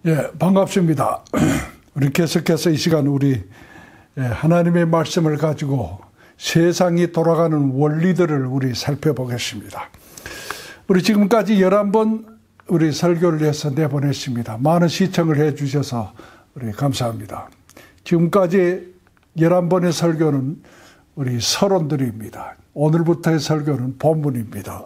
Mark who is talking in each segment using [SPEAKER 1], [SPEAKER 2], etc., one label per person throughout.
[SPEAKER 1] 예, 반갑습니다. 우리 계속해서 이 시간 우리 하나님의 말씀을 가지고 세상이 돌아가는 원리들을 우리 살펴보겠습니다. 우리 지금까지 11번 우리 설교를 해서 내보냈습니다. 많은 시청을 해 주셔서 우리 감사합니다. 지금까지 11번의 설교는 우리 서론들입니다. 오늘부터의 설교는 본문입니다.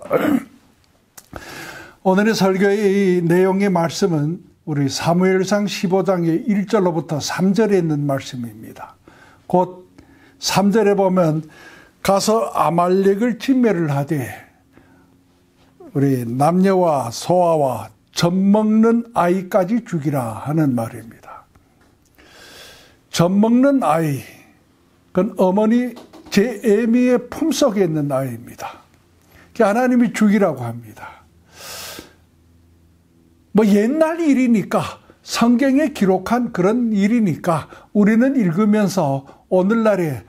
[SPEAKER 1] 오늘의 설교의 이 내용의 말씀은 우리 사무엘상 15장의 1절로부터 3절에 있는 말씀입니다. 곧 3절에 보면 가서 아말렉을 진멸을 하되 우리 남녀와 소아와 젖먹는 아이까지 죽이라 하는 말입니다. 젖먹는 아이, 그건 어머니 제 애미의 품속에 있는 아이입니다. 하나님이 죽이라고 합니다. 뭐 옛날 일이니까, 성경에 기록한 그런 일이니까 우리는 읽으면서 오늘날에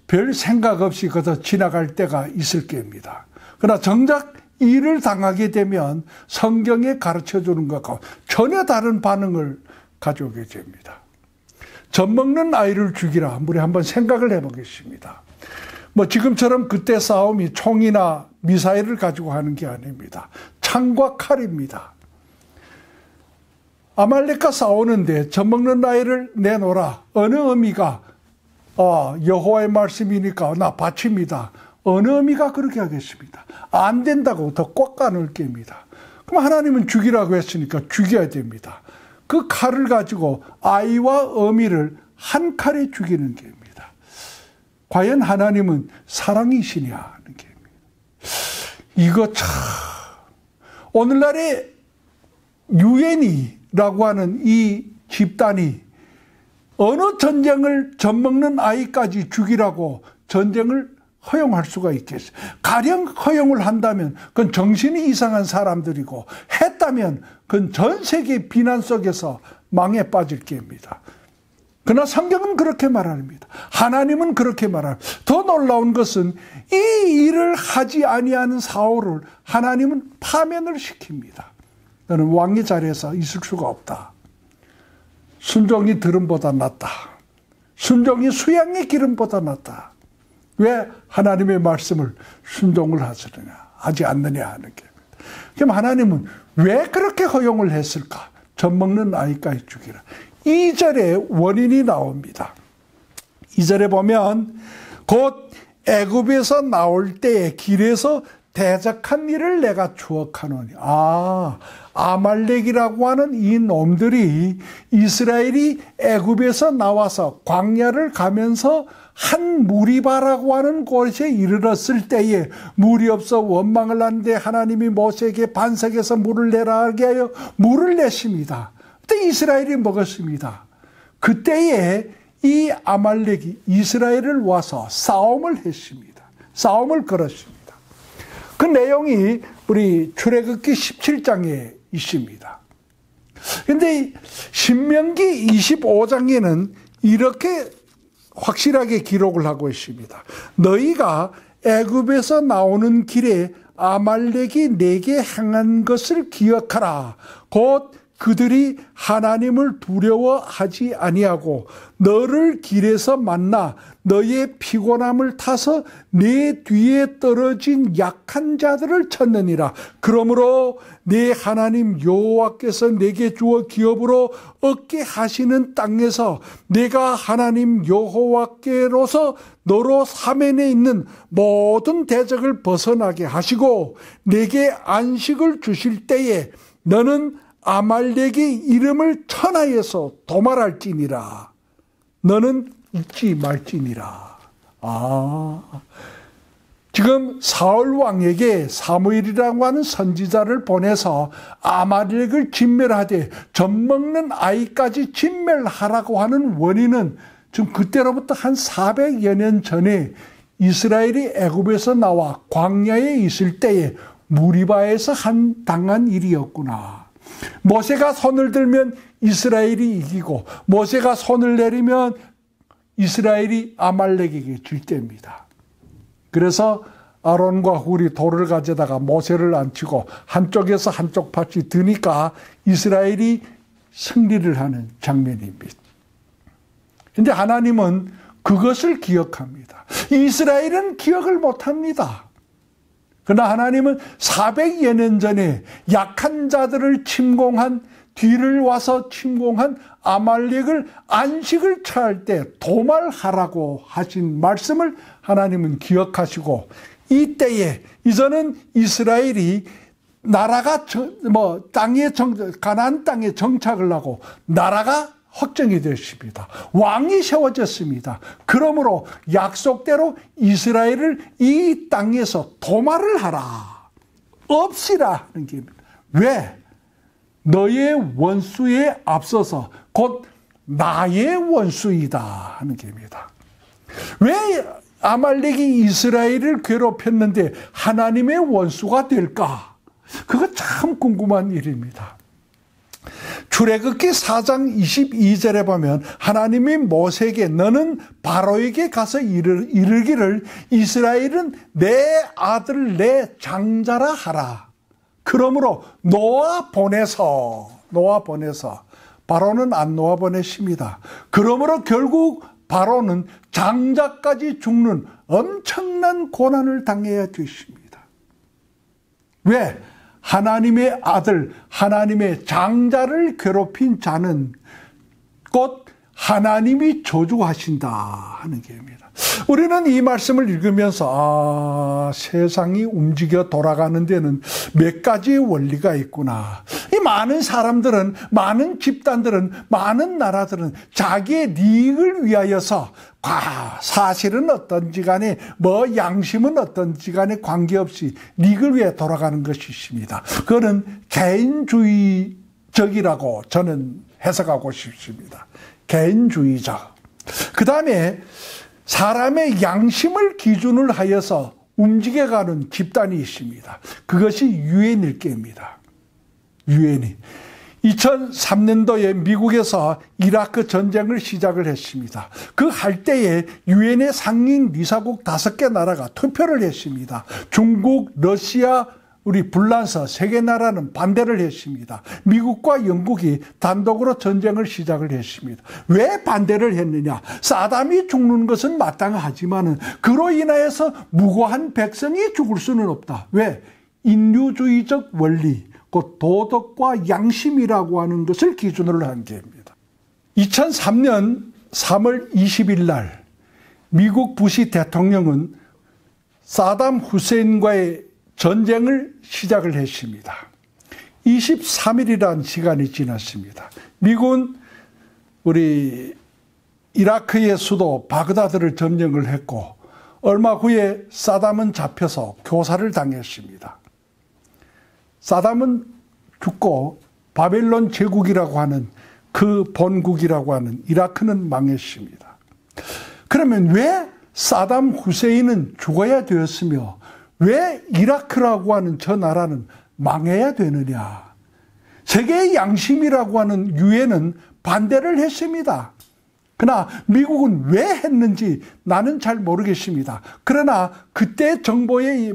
[SPEAKER 1] 별 생각 없이 그저 지나갈 때가 있을 겁니다. 그러나 정작 일을 당하게 되면 성경에 가르쳐주는 것과 전혀 다른 반응을 가져오게 됩니다. 젖먹는 아이를 죽이라. 우리 한번 생각을 해보겠습니다. 뭐 지금처럼 그때 싸움이 총이나 미사일을 가지고 하는 게 아닙니다. 창과 칼입니다. 아말렉과 싸우는데 젖먹는 아이를 내놓으라. 어느 어미가 여호와의 말씀이니까 나 바칩니다. 어느 어미가 그렇게 하겠습니다. 안 된다고 더 꽉 까놓을 겁니다. 그럼 하나님은 죽이라고 했으니까 죽여야 됩니다. 그 칼을 가지고 아이와 어미를 한 칼에 죽이는 겁니다. 과연 하나님은 사랑이시냐 하는 겁니다. 이거 참 오늘날의 유엔이라고 하는 이 집단이 어느 전쟁을 젖먹는 아이까지 죽이라고 전쟁을 허용할 수가 있겠어요. 가령 허용을 한다면 그건 정신이 이상한 사람들이고 했다면 그건 전 세계 비난 속에서 망에 빠질 겁니다. 그러나 성경은 그렇게 말합니다. 하나님은 그렇게 말합니다. 더 놀라운 것은 이 일을 하지 아니하는 사울을 하나님은 파면을 시킵니다. 너는 왕의 자리에서 있을 수가 없다. 순종이 들음보다 낫다. 순종이 수양의 기름보다 낫다. 왜 하나님의 말씀을 순종을 하지 않느냐 하는 게. 그럼 하나님은 왜 그렇게 허용을 했을까? 젖먹는 아이까지 죽이라. 2절에 원인이 나옵니다. 2절에 보면 곧 애굽에서 나올 때에 길에서 대적한 일을 내가 추억하노니. 아말렉이라고 하는 이 놈들이 이스라엘이 애굽에서 나와서 광야를 가면서 한 무리바라고 하는 곳에 이르렀을 때에 물이 없어 원망을 하는데 하나님이 모세에게 반석에서 물을 내라 하게 하여 물을 냈습니다. 그때 이스라엘이 먹었습니다. 그때에 이 아말렉이 이스라엘을 와서 싸움을 했습니다. 싸움을 걸었습니다. 그 내용이 우리 출애굽기 17장에 있습니다. 그런데 신명기 25장에는 이렇게 확실하게 기록을 하고 있습니다. 너희가 애굽에서 나오는 길에 아말렉이 내게 행한 것을 기억하라. 곧 그들이 하나님을 두려워하지 아니하고 너를 길에서 만나 너의 피곤함을 타서 내 뒤에 떨어진 약한 자들을 쳤느니라. 그러므로 내 하나님 여호와께서 내게 주어 기업으로 얻게 하시는 땅에서 내가 하나님 여호와께로서 너로 사면에 있는 모든 대적을 벗어나게 하시고 내게 안식을 주실 때에 너는 아말렉의 이름을 천하에서 도말할지니라. 너는 잊지 말지니라. 지금 사울 왕에게 사무엘이라고 하는 선지자를 보내서 아말렉을 진멸하되 젖먹는 아이까지 진멸하라고 하는 원인은 지금 그때로부터 한 400여 년 전에 이스라엘이 애굽에서 나와 광야에 있을 때에 무리바에서 당한 일이었구나. 모세가 손을 들면 이스라엘이 이기고 모세가 손을 내리면 이스라엘이 아말렉에게 질 때입니다. 그래서 아론과 훌이 돌을 가져다가 모세를 앉히고 한쪽에서 한쪽 밭이 드니까 이스라엘이 승리를 하는 장면입니다. 그런데 하나님은 그것을 기억합니다. 이스라엘은 기억을 못합니다. 그러나 하나님은 400여 년 전에 약한 자들을 침공한, 뒤를 와서 침공한 아말렉을 안식을 취할 때 도말하라고 하신 말씀을 하나님은 기억하시고, 이때에 이제는 이스라엘이 나라가 가나안 땅에 정착을 하고 나라가 확정이 됐습니다. 왕이 세워졌습니다. 그러므로 약속대로 이스라엘을 이 땅에서 도말을 하라, 없이라 하는 겁니다. 왜? 너의 원수에 앞서서 곧 나의 원수이다 하는 겁니다. 왜 아말렉이 이스라엘을 괴롭혔는데 하나님의 원수가 될까? 그거 참 궁금한 일입니다. 출애굽기 4장 22절에 보면 하나님이 모세에게 너는 바로에게 가서 이르기를 이스라엘은 내 아들 내 장자라 하라. 그러므로 놓아 보내서 바로는 안 놓아 보내십니다. 그러므로 결국 바로는 장자까지 죽는 엄청난 고난을 당해야 되십니다. 왜? 하나님의 아들, 하나님의 장자를 괴롭힌 자는 곧 하나님이 저주하신다 하는 겁니다. 우리는 이 말씀을 읽으면서 세상이 움직여 돌아가는 데는 몇 가지의 원리가 있구나. 이 많은 사람들은, 많은 집단들은, 많은 나라들은 자기의 이익을 위하여서 사실은 어떤지 간에 양심은 어떤지 간에 관계없이 이익을 위해 돌아가는 것이 있습니다. 그거는 개인주의적이라고 저는 해석하고 싶습니다. 개인주의적. 그 다음에 사람의 양심을 기준을 하여서 움직여가는 집단이 있습니다. 그것이 유엔일 겁니다. 유엔이 2003년도에 미국에서 이라크 전쟁을 시작을 했습니다. 그 할 때에 유엔의 상임 이사국 5개 나라가 투표를 했습니다. 중국, 러시아, 우리 불란서 3개 나라는 반대를 했습니다. 미국과 영국이 단독으로 전쟁을 시작을 했습니다. 왜 반대를 했느냐? 사담이 죽는 것은 마땅하지만 그로 인하여서 무고한 백성이 죽을 수는 없다. 왜? 인류주의적 원리, 곧 도덕과 양심이라고 하는 것을 기준으로 한 겁니다. 2003년 3월 20일 날 미국 부시 대통령은 사담 후세인과의 전쟁을 시작을 했습니다. 23일이라는 시간이 지났습니다. 미국은 우리 이라크의 수도 바그다드를 점령을 했고 얼마 후에 사담은 잡혀서 교사를 당했습니다. 사담은 죽고 바벨론 제국이라고 하는 그 본국이라고 하는 이라크는 망했습니다. 그러면 왜 사담 후세인은 죽어야 되었으며 왜 이라크라고 하는 저 나라는 망해야 되느냐? 세계의 양심이라고 하는 유엔은 반대를 했습니다. 그러나 미국은 왜 했는지 나는 잘 모르겠습니다. 그러나 그때 정보의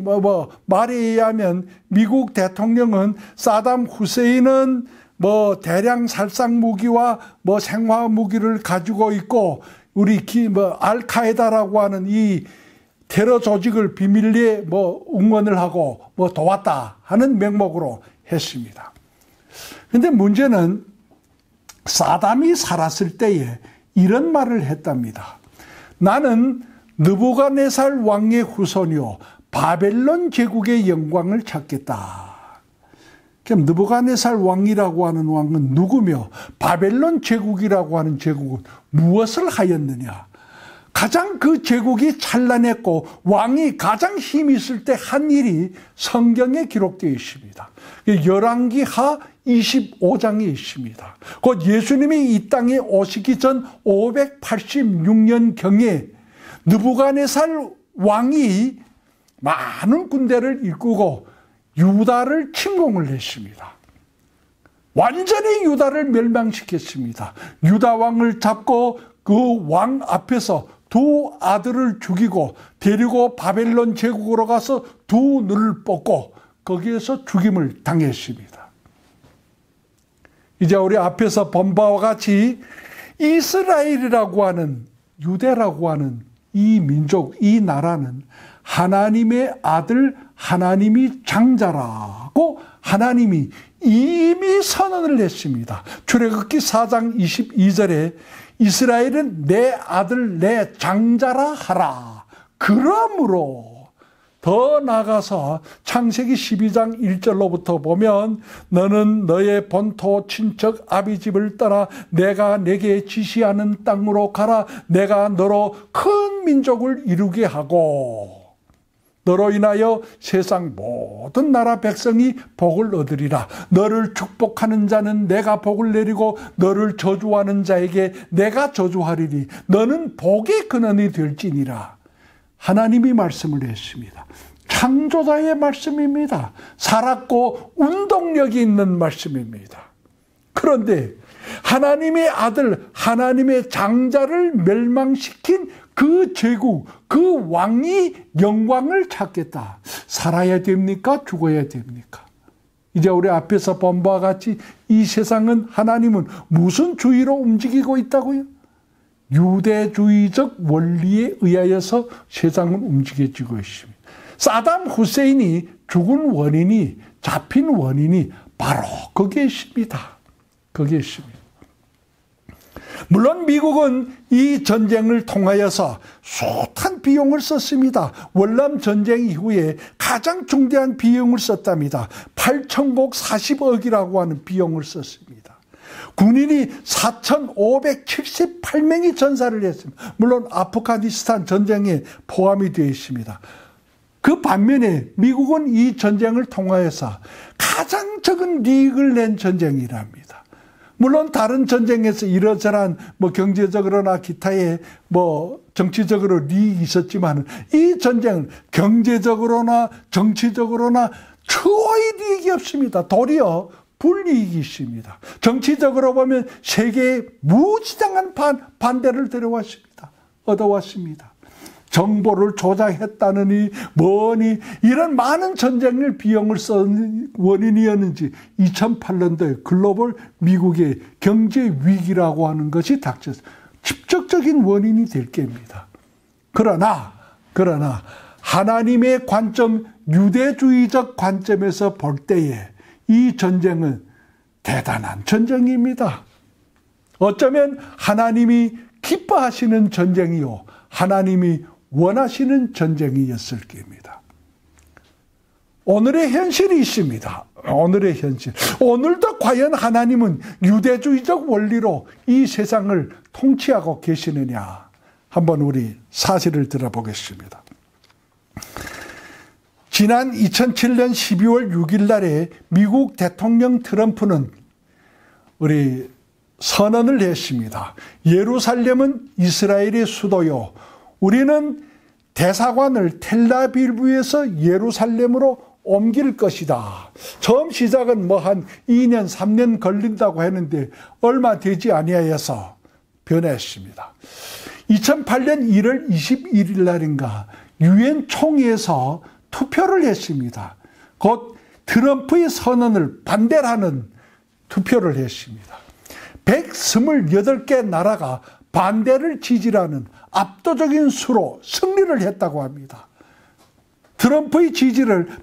[SPEAKER 1] 말에 의하면 미국 대통령은 사담 후세인은 대량 살상 무기와 생화 무기를 가지고 있고 우리 알카에다라고 하는 이 테러 조직을 비밀리에 응원을 하고 도왔다 하는 명목으로 했습니다. 그런데 문제는 사담이 살았을 때에 이런 말을 했답니다. 나는 느부갓네살 왕의 후손이요 바벨론 제국의 영광을 찾겠다. 그럼 느부갓네살 왕이라고 하는 왕은 누구며 바벨론 제국이라고 하는 제국은 무엇을 하였느냐? 가장 그 제국이 찬란했고 왕이 가장 힘이 있을 때 한 일이 성경에 기록되어 있습니다. 열왕기하 25장에 있습니다. 곧 예수님이 이 땅에 오시기 전 586년경에 느부갓네살 왕이 많은 군대를 이끌고 유다를 침공을 했습니다. 완전히 유다를 멸망시켰습니다. 유다 왕을 잡고 그 왕 앞에서 2 아들을 죽이고 데리고 바벨론 제국으로 가서 2 눈을 뽑고 거기에서 죽임을 당했습니다. 이제 우리 앞에서 본 바와 같이 이스라엘이라고 하는, 유대라고 하는 이 민족, 이 나라는 하나님의 아들, 하나님이 장자라고 하나님이 이미 선언을 했습니다. 출애굽기 4장 22절에 이스라엘은 내 아들, 내 장자라 하라. 그러므로 더 나아가서 창세기 12장 1절로부터 보면 너는 너의 본토 친척 아비집을 떠나 내가 내게 지시하는 땅으로 가라. 내가 너로 큰 민족을 이루게 하고 너로 인하여 세상 모든 나라 백성이 복을 얻으리라. 너를 축복하는 자는 내가 복을 내리고 너를 저주하는 자에게 내가 저주하리니 너는 복의 근원이 될지니라. 하나님이 말씀을 했습니다. 창조자의 말씀입니다. 살았고 운동력이 있는 말씀입니다. 그런데 하나님의 아들, 하나님의 장자를 멸망시킨 그 제국, 그 왕이 영광을 찾겠다. 살아야 됩니까? 죽어야 됩니까? 이제 우리 앞에서 본 바와 같이 이 세상은, 하나님은 무슨 주의로 움직이고 있다고요? 유대주의적 원리에 의하여서 세상은 움직여지고 있습니다. 사담 후세인이 죽은 원인이, 잡힌 원인이 바로 거기에 있습니다. 거기에 있습니다. 물론 미국은 이 전쟁을 통하여서 숱한 비용을 썼습니다. 월남 전쟁 이후에 가장 중대한 비용을 썼답니다. 8,040억이라고 하는 비용을 썼습니다. 군인이 4,578명이 전사를 했습니다. 물론 아프가니스탄 전쟁에 포함이 되어 있습니다. 그 반면에 미국은 이 전쟁을 통하여서 가장 적은 이익을 낸 전쟁이랍니다. 물론 다른 전쟁에서 이러저러한 경제적으로나 기타의 정치적으로 이익이 있었지만 이 전쟁은 경제적으로나 정치적으로나 초의 이익이 없습니다. 도리어 불이익이 있습니다. 정치적으로 보면 세계에 무지장한 반대를 얻어왔습니다. 정보를 조작했다느니 뭐니 이런 많은 전쟁을 비용을 쓴 원인이었는지 2008년도에 글로벌 미국의 경제 위기라고 하는 것이 닥쳐서 직접적인 원인이 될 겁니다. 그러나 하나님의 관점, 유대주의적 관점에서 볼 때에 이 전쟁은 대단한 전쟁입니다. 어쩌면 하나님이 기뻐하시는 전쟁이요, 하나님이 원하시는 전쟁이었을 겁니다. 오늘의 현실이 있습니다. 오늘의 현실. 오늘도 과연 하나님은 유대주의적 원리로 이 세상을 통치하고 계시느냐? 한번 우리 사실을 들어보겠습니다. 지난 2007년 12월 6일 날에 미국 대통령 트럼프는 우리 선언을 했습니다. 예루살렘은 이스라엘의 수도요, 우리는 대사관을 텔라비브에서 예루살렘으로 옮길 것이다. 처음 시작은 한 2년 3년 걸린다고 했는데 얼마 되지 아니하여서 변했습니다. 2008년 1월 21일 날인가 유엔 총회에서 투표를 했습니다. 곧 트럼프의 선언을 반대하는 투표를 했습니다. 128개 나라가 반대를 지지하는 압도적인 수로 승리를 했다고 합니다. 트럼프의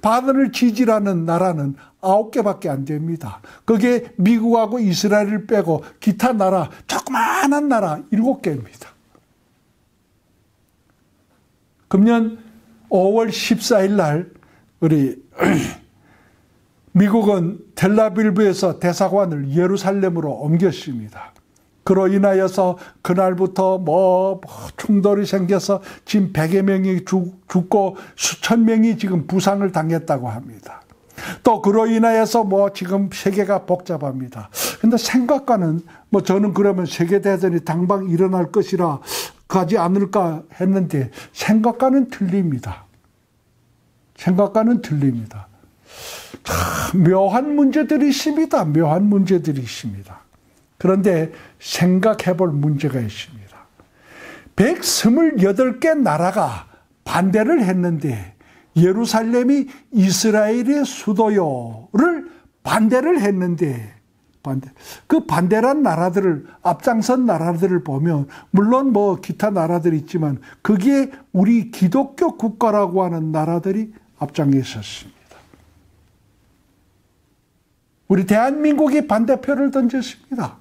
[SPEAKER 1] 바든을 지지하는 나라는 9개밖에 안 됩니다. 그게 미국하고 이스라엘을 빼고 기타 나라, 조그마한 나라 7개입니다. 금년 5월 14일 날 우리 미국은 텔라비브에서 대사관을 예루살렘으로 옮겼습니다. 그로 인하여서 그날부터 충돌이 생겨서 지금 100여 명이 죽고 수천 명이 지금 부상을 당했다고 합니다. 또 그로 인하여서 지금 세계가 복잡합니다. 근데 생각과는 저는 그러면 세계대전이 당장 일어날 것이라 가지 않을까 했는데 생각과는 틀립니다. 생각과는 틀립니다. 참 묘한 문제들이 있습니다. 묘한 문제들이 있습니다. 그런데 생각해 볼 문제가 있습니다. 128개 나라가 반대를 했는데 예루살렘이 이스라엘의 수도요를 반대를 했는데 반대. 그 반대란 나라들을, 앞장선 나라들을 보면, 물론 뭐 기타 나라들이 있지만, 거기에 우리 기독교 국가라고 하는 나라들이 앞장에 섰습니다. 우리 대한민국이 반대표를 던졌습니다.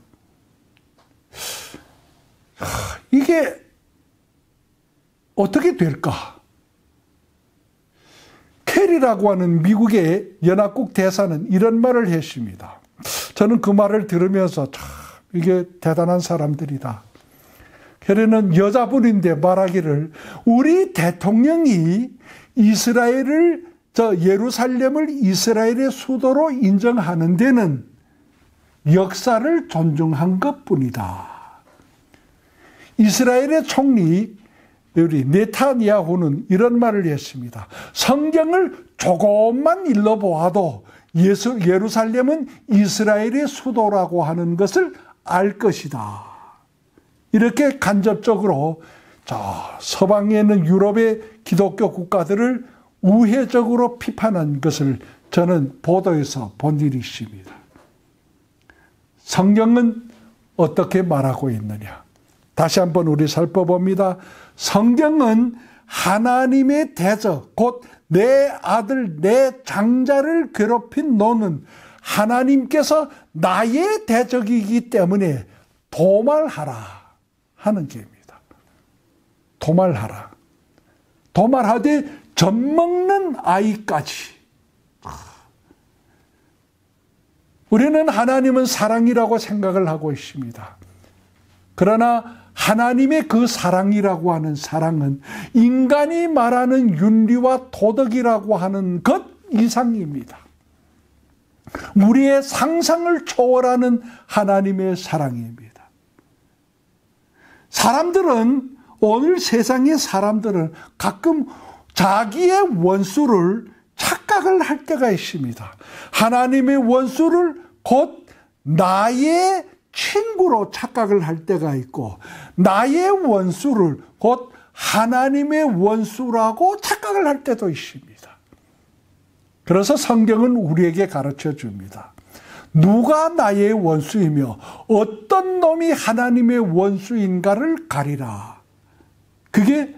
[SPEAKER 1] 이게 어떻게 될까? 캐리라고 하는 미국의 연합국 대사는 이런 말을 했습니다. 저는 그 말을 들으면서 참 이게 대단한 사람들이다. 캐리는 여자분인데 말하기를, 우리 대통령이 예루살렘을 이스라엘의 수도로 인정하는 데는 역사를 존중한 것뿐이다. 이스라엘의 총리 우리 네타냐후는 이런 말을 했습니다. 성경을 조금만 읽어보아도 예루살렘은 이스라엘의 수도라고 하는 것을 알 것이다. 이렇게 간접적으로 서방에 있는 유럽의 기독교 국가들을 우회적으로 비판한 것을 저는 보도에서 본 일이 있습니다. 성경은 어떻게 말하고 있느냐? 다시 한번 우리 살펴봅니다. 성경은 하나님의 대적, 곧 내 아들, 내 장자를 괴롭힌 너는 하나님께서 나의 대적이기 때문에 도말하라 하는 게입니다. 도말하라. 도말하되 젖먹는 아이까지. 우리는 하나님은 사랑이라고 생각을 하고 있습니다. 그러나 하나님의 그 사랑이라고 하는 사랑은 인간이 말하는 윤리와 도덕이라고 하는 것 이상입니다. 우리의 상상을 초월하는 하나님의 사랑입니다. 오늘 세상의 사람들은 가끔 자기의 원수를 착각을 할 때가 있습니다. 하나님의 원수를 곧 나의 친구로 착각을 할 때가 있고, 나의 원수를 곧 하나님의 원수라고 착각을 할 때도 있습니다. 그래서 성경은 우리에게 가르쳐 줍니다. 누가 나의 원수이며 어떤 놈이 하나님의 원수인가를 가리라. 그게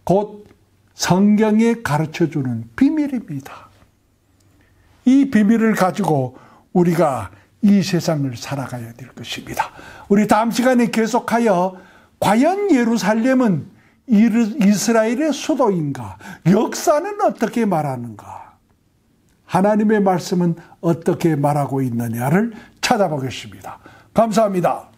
[SPEAKER 1] 곧 성경에 가르쳐 주는 비밀입니다. 이 비밀을 가지고 우리가 이 세상을 살아가야 될 것입니다. 우리 다음 시간에 계속하여 과연 예루살렘은 이스라엘의 수도인가? 역사는 어떻게 말하는가? 하나님의 말씀은 어떻게 말하고 있느냐를 찾아보겠습니다. 감사합니다.